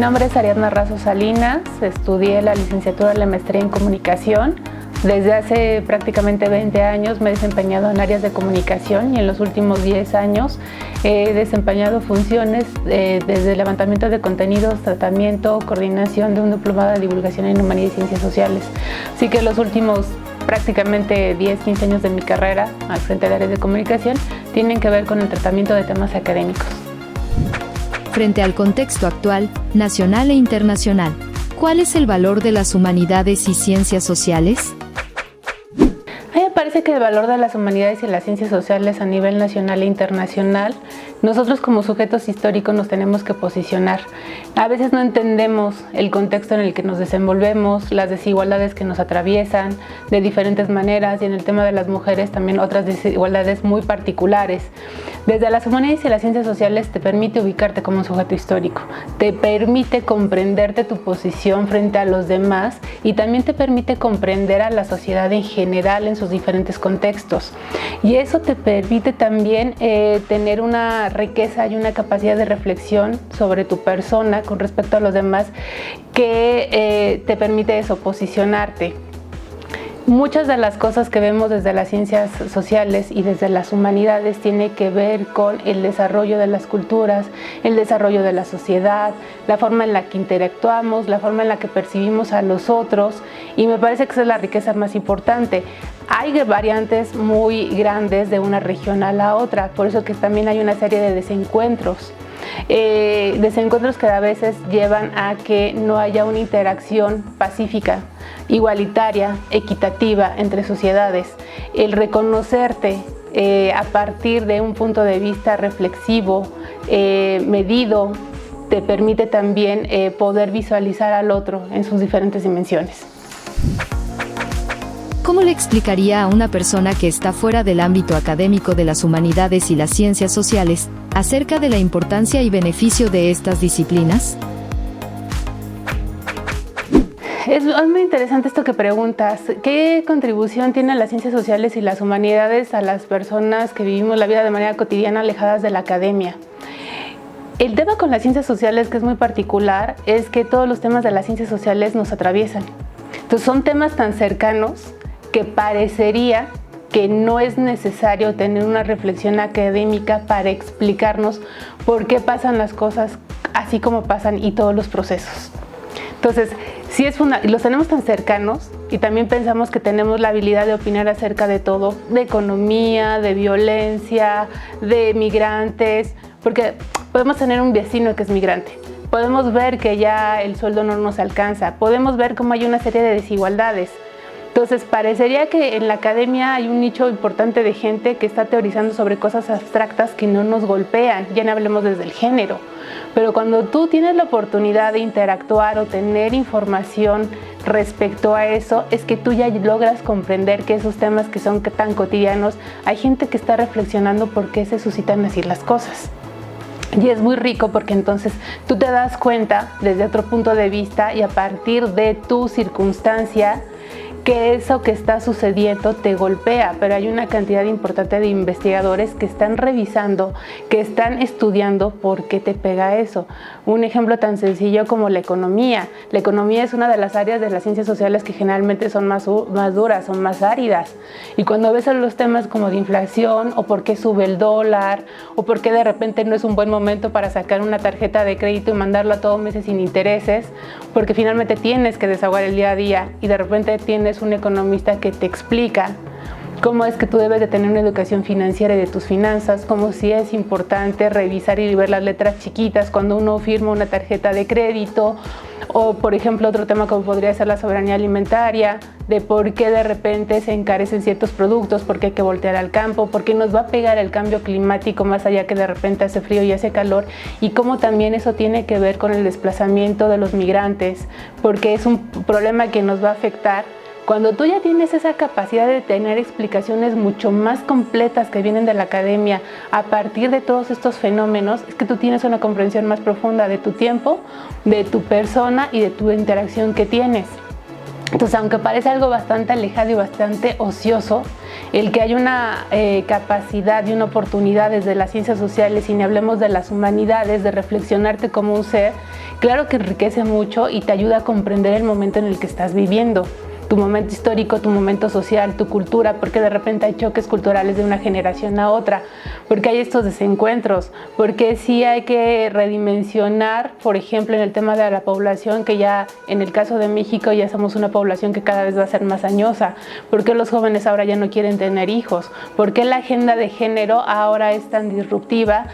nombre es Ariadna Razo Salinas, estudié la licenciatura y la maestría en comunicación. Desde hace prácticamente 20 años me he desempeñado en áreas de comunicación y en los últimos 10 años he desempeñado funciones desde levantamiento de contenidos, tratamiento, coordinación de un diplomado de divulgación en humanidades y ciencias sociales. Así que los últimos prácticamente 10-15 años de mi carrera al frente de áreas de comunicación tienen que ver con el tratamiento de temas académicos. Frente al contexto actual, nacional e internacional, ¿cuál es el valor de las humanidades y ciencias sociales? A mí me parece que el valor de las humanidades y las ciencias sociales a nivel nacional e internacional, nosotros como sujetos históricos nos tenemos que posicionar. A veces no entendemos el contexto en el que nos desenvolvemos, las desigualdades que nos atraviesan de diferentes maneras y en el tema de las mujeres también otras desigualdades muy particulares. Desde las humanidades y las ciencias sociales te permite ubicarte como un sujeto histórico, te permite comprenderte tu posición frente a los demás y también te permite comprender a la sociedad en general en sus diferentes contextos. Y eso te permite también tener una riqueza y una capacidad de reflexión sobre tu persona con respecto a los demás que te permite eso, posicionarte. Muchas de las cosas que vemos desde las ciencias sociales y desde las humanidades tiene que ver con el desarrollo de las culturas, el desarrollo de la sociedad, la forma en la que interactuamos, la forma en la que percibimos a los otros, y me parece que esa es la riqueza más importante. Hay variantes muy grandes de una región a la otra, por eso que también hay una serie de desencuentros. Desencuentros que a veces llevan a que no haya una interacción pacífica, igualitaria, equitativa entre sociedades. El reconocerte a partir de un punto de vista reflexivo, medido, te permite también poder visualizar al otro en sus diferentes dimensiones. ¿Cómo le explicaría a una persona que está fuera del ámbito académico de las humanidades y las ciencias sociales acerca de la importancia y beneficio de estas disciplinas? Es muy interesante esto que preguntas. ¿Qué contribución tienen las ciencias sociales y las humanidades a las personas que vivimos la vida de manera cotidiana alejadas de la academia? El tema con las ciencias sociales, que es muy particular, es que todos los temas de las ciencias sociales nos atraviesan. Entonces son temas tan cercanos que parecería que no es necesario tener una reflexión académica para explicarnos por qué pasan las cosas así como pasan y todos los procesos. Entonces, sí los tenemos tan cercanos y también pensamos que tenemos la habilidad de opinar acerca de todo, de economía, de violencia, de migrantes, porque podemos tener un vecino que es migrante. Podemos ver que ya el sueldo no nos alcanza, podemos ver cómo hay una serie de desigualdades. Entonces, parecería que en la academia hay un nicho importante de gente que está teorizando sobre cosas abstractas que no nos golpean, ya no hablemos desde el género. Pero cuando tú tienes la oportunidad de interactuar o tener información respecto a eso, es que tú ya logras comprender que esos temas que son tan cotidianos, hay gente que está reflexionando por qué se suscitan así las cosas. Y es muy rico porque entonces tú te das cuenta desde otro punto de vista y a partir de tu circunstancia que eso que está sucediendo te golpea, pero hay una cantidad importante de investigadores que están revisando, que están estudiando por qué te pega eso. Un ejemplo tan sencillo como la economía. La economía es una de las áreas de las ciencias sociales que generalmente son más duras, son más áridas. Y cuando ves los temas como de inflación, o por qué sube el dólar, o por qué de repente no es un buen momento para sacar una tarjeta de crédito y mandarlo a todos meses sin intereses, porque finalmente tienes que desahogar el día a día y de repente tienes un economista que te explica cómo es que tú debes de tener una educación financiera y de tus finanzas, cómo sí es importante revisar y ver las letras chiquitas cuando uno firma una tarjeta de crédito, o por ejemplo otro tema como podría ser la soberanía alimentaria, de por qué de repente se encarecen ciertos productos, por qué hay que voltear al campo, por qué nos va a pegar el cambio climático más allá que de repente hace frío y hace calor, y cómo también eso tiene que ver con el desplazamiento de los migrantes, porque es un problema que nos va a afectar. Cuando tú ya tienes esa capacidad de tener explicaciones mucho más completas que vienen de la academia a partir de todos estos fenómenos, es que tú tienes una comprensión más profunda de tu tiempo, de tu persona y de tu interacción que tienes. Entonces, aunque parece algo bastante alejado y bastante ocioso, el que hay una capacidad y una oportunidad desde las ciencias sociales, y ni hablemos de las humanidades, de reflexionarte como un ser, claro que enriquece mucho y te ayuda a comprender el momento en el que estás viviendo. Tu momento histórico, tu momento social, tu cultura, porque de repente hay choques culturales de una generación a otra, porque hay estos desencuentros, porque sí hay que redimensionar, por ejemplo, en el tema de la población, que ya en el caso de México ya somos una población que cada vez va a ser más añosa, porque los jóvenes ahora ya no quieren tener hijos, porque la agenda de género ahora es tan disruptiva,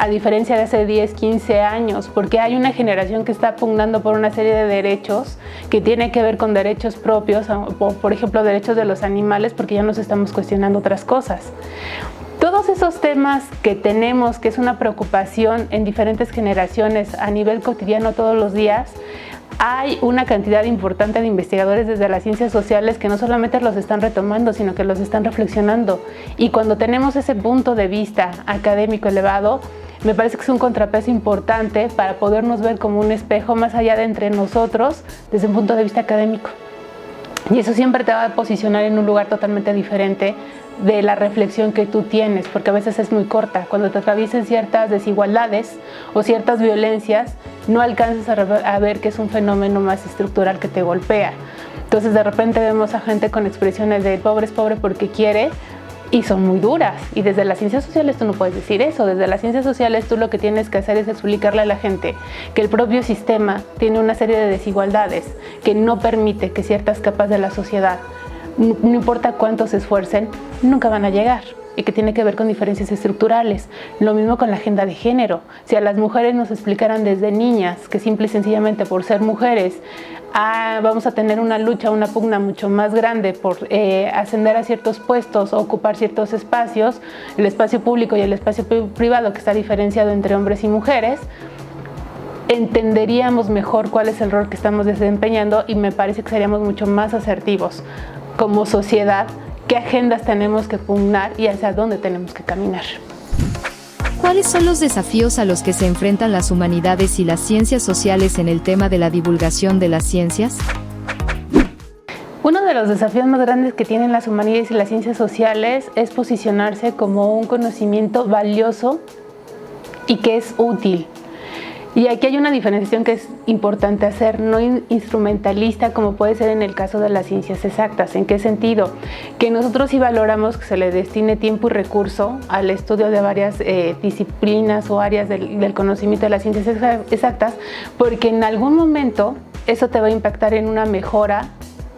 a diferencia de hace 10, 15 años, porque hay una generación que está pugnando por una serie de derechos que tiene que ver con derechos propios, por ejemplo, derechos de los animales, porque ya nos estamos cuestionando otras cosas. Todos esos temas que tenemos, que es una preocupación en diferentes generaciones a nivel cotidiano todos los días, hay una cantidad importante de investigadores desde las ciencias sociales que no solamente los están retomando, sino que los están reflexionando. Y cuando tenemos ese punto de vista académico elevado, me parece que es un contrapeso importante para podernos ver como un espejo más allá de entre nosotros desde un punto de vista académico. Y eso siempre te va a posicionar en un lugar totalmente diferente de la reflexión que tú tienes, porque a veces es muy corta. Cuando te atraviesen ciertas desigualdades o ciertas violencias, no alcanzas a ver que es un fenómeno más estructural que te golpea. Entonces de repente vemos a gente con expresiones de pobre es pobre porque quiere, y son muy duras, y desde las ciencias sociales tú no puedes decir eso. Desde las ciencias sociales tú lo que tienes que hacer es explicarle a la gente que el propio sistema tiene una serie de desigualdades que no permite que ciertas capas de la sociedad, no importa cuánto se esfuercen, nunca van a llegar, y que tiene que ver con diferencias estructurales. Lo mismo con la agenda de género. Si a las mujeres nos explicaran desde niñas que simple y sencillamente por ser mujeres vamos a tener una lucha, una pugna mucho más grande por ascender a ciertos puestos o ocupar ciertos espacios, el espacio público y el espacio privado, que está diferenciado entre hombres y mujeres, entenderíamos mejor cuál es el rol que estamos desempeñando, y me parece que seríamos mucho más asertivos como sociedad, qué agendas tenemos que pugnar y hacia dónde tenemos que caminar. ¿Cuáles son los desafíos a los que se enfrentan las humanidades y las ciencias sociales en el tema de la divulgación de las ciencias? Uno de los desafíos más grandes que tienen las humanidades y las ciencias sociales es posicionarse como un conocimiento valioso y que es útil. Y aquí hay una diferenciación que es importante hacer, no instrumentalista como puede ser en el caso de las ciencias exactas. ¿En qué sentido? Que nosotros sí valoramos que se le destine tiempo y recurso al estudio de varias disciplinas o áreas del conocimiento de las ciencias exactas, porque en algún momento eso te va a impactar en una mejora,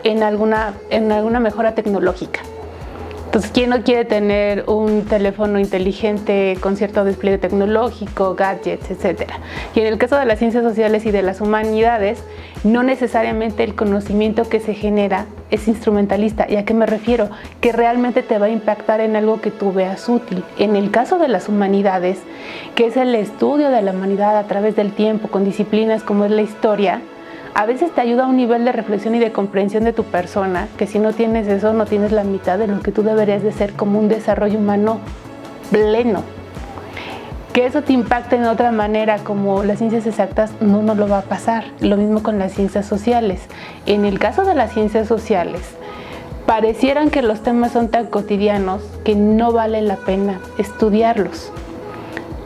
en alguna mejora tecnológica. Entonces, ¿quién no quiere tener un teléfono inteligente con cierto despliegue tecnológico, gadgets, etcétera? Y en el caso de las ciencias sociales y de las humanidades, no necesariamente el conocimiento que se genera es instrumentalista. ¿Y a qué me refiero? Que realmente te va a impactar en algo que tú veas útil. En el caso de las humanidades, que es el estudio de la humanidad a través del tiempo, con disciplinas como es la historia, a veces te ayuda a un nivel de reflexión y de comprensión de tu persona, que si no tienes eso, no tienes la mitad de lo que tú deberías de ser como un desarrollo humano pleno. Que eso te impacte en otra manera como las ciencias exactas, no nos lo va a pasar. Lo mismo con las ciencias sociales. En el caso de las ciencias sociales, parecieran que los temas son tan cotidianos que no vale la pena estudiarlos.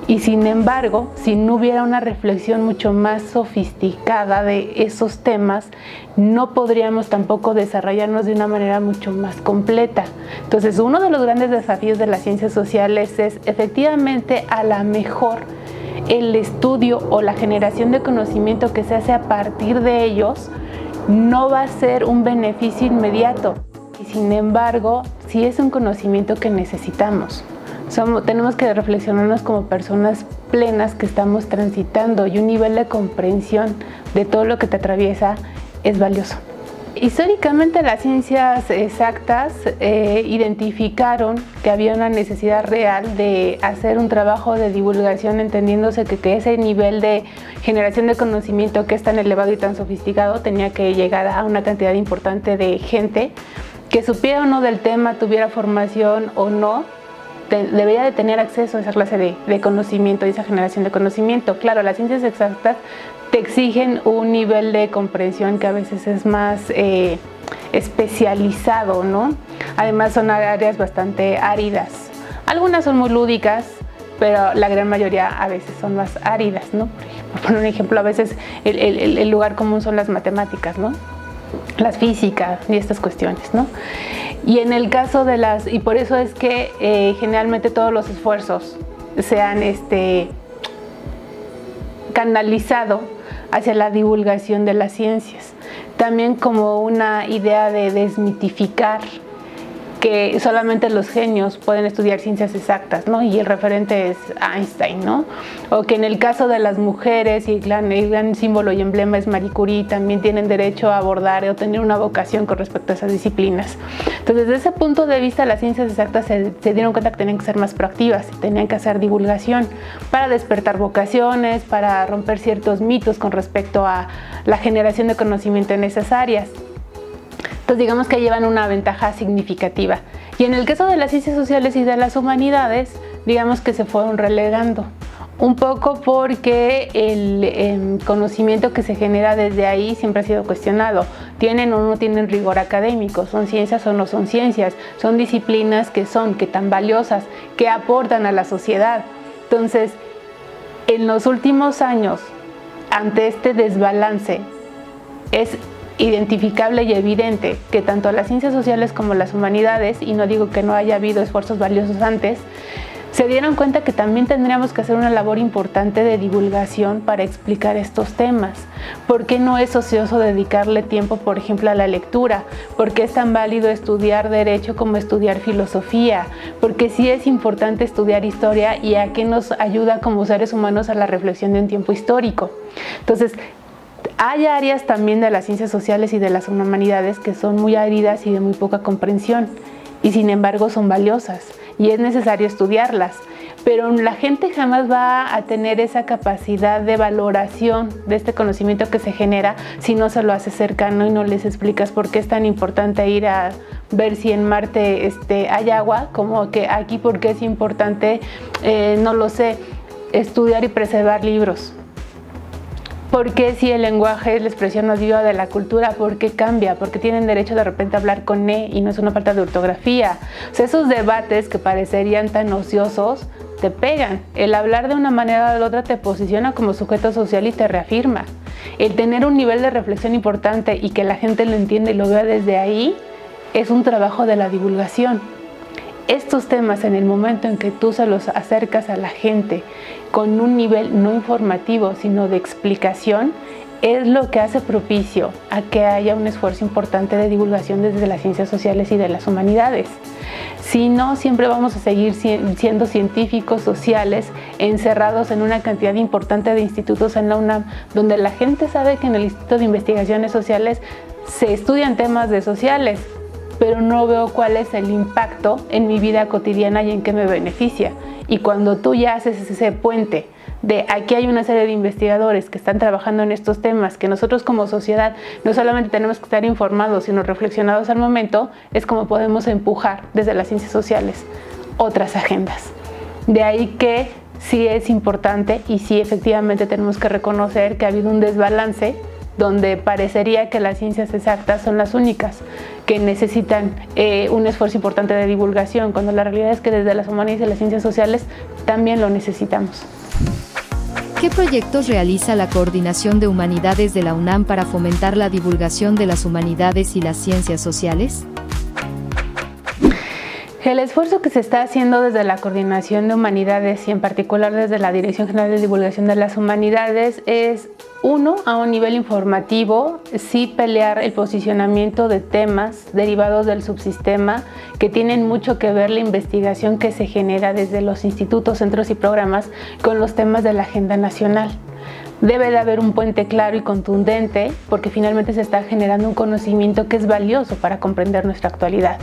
Y sin embargo, si no hubiera una reflexión mucho más sofisticada de esos temas, no podríamos tampoco desarrollarnos de una manera mucho más completa. Entonces, uno de los grandes desafíos de las ciencias sociales es efectivamente a la mejor el estudio o la generación de conocimiento que se hace a partir de ellos no va a ser un beneficio inmediato. Y sin embargo, sí es un conocimiento que necesitamos. Tenemos que reflexionarnos como personas plenas que estamos transitando, y un nivel de comprensión de todo lo que te atraviesa es valioso. Históricamente las ciencias exactas identificaron que había una necesidad real de hacer un trabajo de divulgación, entendiéndose que ese nivel de generación de conocimiento que es tan elevado y tan sofisticado tenía que llegar a una cantidad importante de gente que supiera o no del tema, tuviera formación o no, debería de tener acceso a esa clase de conocimiento y esa generación de conocimiento. Claro, las ciencias exactas te exigen un nivel de comprensión que a veces es más especializado, ¿no? Además son áreas bastante áridas. Algunas son muy lúdicas, pero la gran mayoría a veces son más áridas, ¿no? Por poner un ejemplo, a veces el lugar común son las matemáticas, ¿no? Las físicas y estas cuestiones, ¿no? Y en el caso de y por eso es que generalmente todos los esfuerzos se han canalizado hacia la divulgación de las ciencias. También como una idea de desmitificar que solamente los genios pueden estudiar ciencias exactas, ¿no? Y el referente es Einstein, ¿no? O que en el caso de las mujeres, y el gran símbolo y emblema es Marie Curie, también tienen derecho a abordar o tener una vocación con respecto a esas disciplinas. Entonces, desde ese punto de vista, las ciencias exactas se dieron cuenta que tenían que ser más proactivas, tenían que hacer divulgación para despertar vocaciones, para romper ciertos mitos con respecto a la generación de conocimiento en esas áreas. Entonces digamos que llevan una ventaja significativa. Y en el caso de las ciencias sociales y de las humanidades, digamos que se fueron relegando. Un poco porque el conocimiento que se genera desde ahí siempre ha sido cuestionado. ¿Tienen o no tienen rigor académico? ¿Son ciencias o no son ciencias? ¿Son disciplinas que tan valiosas, que aportan a la sociedad? Entonces, en los últimos años, ante este desbalance, es identificable y evidente que tanto las ciencias sociales como las humanidades, y no digo que no haya habido esfuerzos valiosos antes, se dieron cuenta que también tendríamos que hacer una labor importante de divulgación para explicar estos temas. ¿Por qué no es ocioso dedicarle tiempo, por ejemplo, a la lectura? ¿Por qué es tan válido estudiar derecho como estudiar filosofía? Porque sí es importante estudiar historia y a qué nos ayuda como seres humanos a la reflexión de un tiempo histórico. Entonces, hay áreas también de las ciencias sociales y de las humanidades que son muy áridas y de muy poca comprensión, y sin embargo son valiosas y es necesario estudiarlas, pero la gente jamás va a tener esa capacidad de valoración de este conocimiento que se genera si no se lo hace cercano y no les explicas por qué es tan importante ir a ver si en Marte hay agua, como que aquí por qué es importante, no lo sé, estudiar y preservar libros. ¿Por qué si el lenguaje es la expresión más viva de la cultura? ¿Por qué cambia? ¿Por qué tienen derecho de repente a hablar con E y no es una falta de ortografía? O sea, esos debates que parecerían tan ociosos te pegan. El hablar de una manera o de la otra te posiciona como sujeto social y te reafirma. El tener un nivel de reflexión importante y que la gente lo entienda y lo vea desde ahí es un trabajo de la divulgación. Estos temas, en el momento en que tú se los acercas a la gente con un nivel no informativo, sino de explicación, es lo que hace propicio a que haya un esfuerzo importante de divulgación desde las ciencias sociales y de las humanidades. Si no, siempre vamos a seguir siendo científicos sociales encerrados en una cantidad importante de institutos en la UNAM, donde la gente sabe que en el Instituto de Investigaciones Sociales se estudian temas de sociales, pero no veo cuál es el impacto en mi vida cotidiana y en qué me beneficia. Y cuando tú ya haces ese puente de aquí hay una serie de investigadores que están trabajando en estos temas, que nosotros como sociedad no solamente tenemos que estar informados, sino reflexionados al momento, es como podemos empujar desde las ciencias sociales otras agendas. De ahí que sí es importante y sí efectivamente tenemos que reconocer que ha habido un desbalance donde parecería que las ciencias exactas son las únicas que necesitan un esfuerzo importante de divulgación, cuando la realidad es que desde las humanidades y las ciencias sociales también lo necesitamos. ¿Qué proyectos realiza la Coordinación de Humanidades de la UNAM para fomentar la divulgación de las humanidades y las ciencias sociales? El esfuerzo que se está haciendo desde la Coordinación de Humanidades y en particular desde la Dirección General de Divulgación de las Humanidades es, uno, a un nivel informativo, sí pelear el posicionamiento de temas derivados del subsistema que tienen mucho que ver la investigación que se genera desde los institutos, centros y programas con los temas de la agenda nacional. Debe de haber un puente claro y contundente porque finalmente se está generando un conocimiento que es valioso para comprender nuestra actualidad.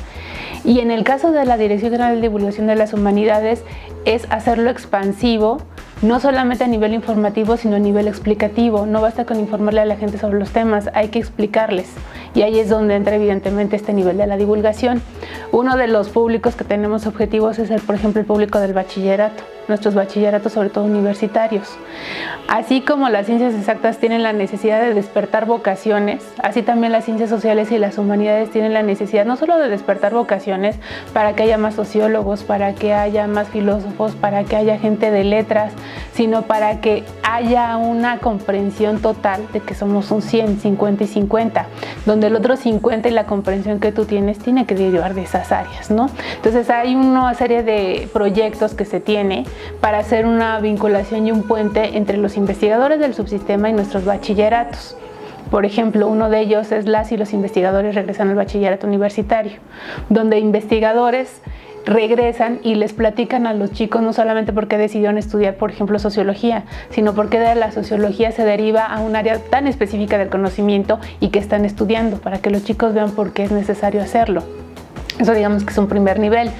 Y en el caso de la Dirección General de Divulgación de las Humanidades es hacerlo expansivo, no solamente a nivel informativo, sino a nivel explicativo. No basta con informarle a la gente sobre los temas, hay que explicarles. Y ahí es donde entra evidentemente este nivel de la divulgación. Uno de los públicos que tenemos objetivos es, por ejemplo, el público del bachillerato. nuestros bachilleratos, sobre todo universitarios. Así como las ciencias exactas tienen la necesidad de despertar vocaciones, así también las ciencias sociales y las humanidades tienen la necesidad no solo de despertar vocaciones para que haya más sociólogos, para que haya más filósofos, para que haya gente de letras, sino para que haya una comprensión total de que somos un 100, 50 y 50, donde el otro 50 y la comprensión que tú tienes tiene que derivar de esas áreas, ¿no? Entonces hay una serie de proyectos que se tiene para hacer una vinculación y un puente entre los investigadores del subsistema y nuestros bachilleratos. Por ejemplo, uno de ellos es las y los investigadores regresan al bachillerato universitario, donde investigadores regresan y les platican a los chicos no solamente por qué decidieron estudiar, por ejemplo, sociología, sino porque de la sociología se deriva a un área tan específica del conocimiento y que están estudiando, para que los chicos vean por qué es necesario hacerlo. Eso digamos que es un primer nivel.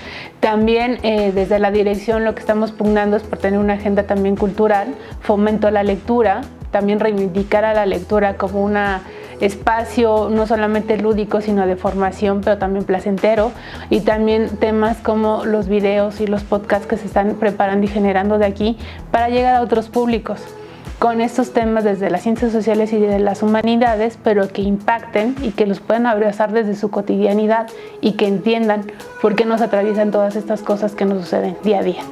También desde la dirección lo que estamos pugnando es por tener una agenda también cultural, fomento a la lectura, también reivindicar a la lectura como un espacio no solamente lúdico sino de formación, pero también placentero, y también temas como los videos y los podcasts que se están preparando y generando de aquí para llegar a otros públicos con estos temas desde las ciencias sociales y de las humanidades, pero que impacten y que los puedan abrazar desde su cotidianidad y que entiendan por qué nos atraviesan todas estas cosas que nos suceden día a día.